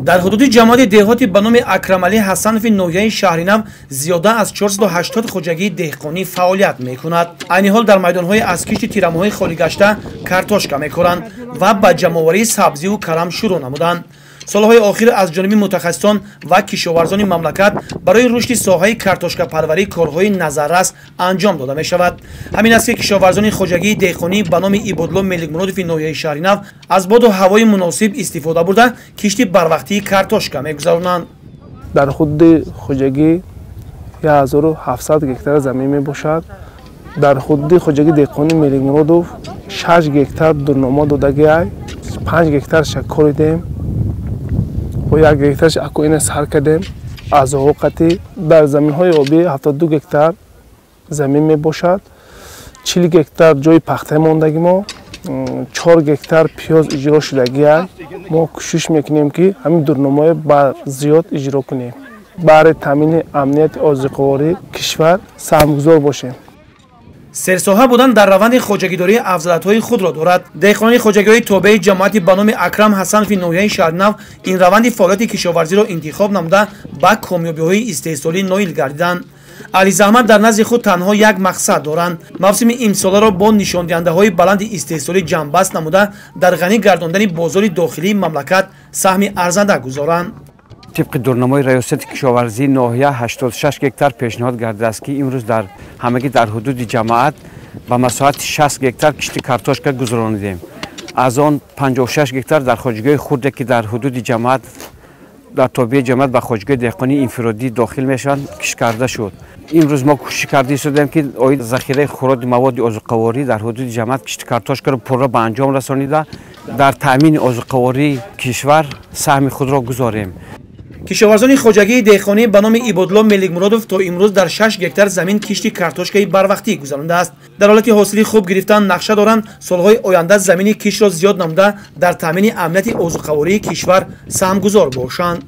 дар ҳудуди ҷамоати деҳоти ба номи Акрамалӣ Ҳасанови ноҳияи Шаҳринав зиёда аз 480 хуҷагии деҳқонӣ фаъолият мекунад. айни ҳол дар майдонҳои аз кишти тирамоҳии холигашта картошка мекоранд ва ба ҷамъоварии сабзиву калам шурӯъ намуданд. солҳои охир аз ҷониби мутахассисон ва кишоварзони мамлакат барои рушди соҳаи картошкапарварӣ корҳои назаррас анҷом дода мешавад. ҳамин аст ки кишоварзони хоҷагии деҳқонӣ ба номи Ибодулло Меликмуродови ноҳияи Шаҳринав аз боду ҳавои муносиб истифода бурда кишти барвақтии картошка мегузаронанд. дар худуди хоҷагӣ 1700 гектар замин мебошад. дар худуди хоҷагии деҳқонӣ Меликмуродов 6 гектар дурнома додагиай, 5 гектар шаккори дем, 1 гектарш акоина сар кардем. аз овоқати дар заминҳои обӣ 72 гектар замин мебошад. 40 гектар ҷои пахта мондаги мо, 4 гектар пиёз иҷро шудагиай. мо кӯшиш мекунем ки ҳамин дурномаҳо ба зиёд иҷро кунем. баҳри таъмини амнияти озиқавории кишвар саҳмгузор бошем. серсоҳа будан дар раванди хоҷагидории афзалиятҳои худро дорад. деҳқонони хоҷагиҳои тобеи ҷамоати ба номи Акрам Ҳасанови ноҳияи Шаҳринав ин раванди фаъолияти кишоварзиро интихоб намуда ба комёбиҳои истеҳсолӣ ноил гардиданд. аҳли заҳмат дар назди худ танҳо як мақсад доранд: мавсими имсоларо бо нишондиҳандаҳои баланди истеҳсолӣ ҷамъбаст намуда дар ғанӣ гардондани бозори дохилии мамлакат саҳми арзанда гузоранд. طبق دورنامه‌ی ریاست کشاورزی ناحیه 86 گکتار پیشنهاد گردیده است که امروز در همگی در حدود جماعت به مساحت 60 گکتار کشت کارتوشکا گذراندیم. از آن 56 گکتار در خودجوی خورده که در حدود جماعت در تابع جماعت به خودجوی دهقانی انفرادی داخل میشن کشت کرده شد. امروز ما کوشش کرده شدیم که آید ذخیره خوراک مواد عضوقواری در حدود جماعت کشت کارتوشکا را پر به انجام رسانیده در تامین عضوقواری کشور سهم خود را گذاریم. кишоварзони хоҷагии деҳқонӣ ба номи Ибодулло Меликмуродов то имрӯз дар 6 гектар замин кишти картошкаи барвақтӣ гузаронидааст. дар ҳолати ҳосили хуб гирифтан нақша доранд солҳои оянда замини киштро зиёд намуда дар таъмини амнияти озуқавории кишвар саҳмгузор бошанд.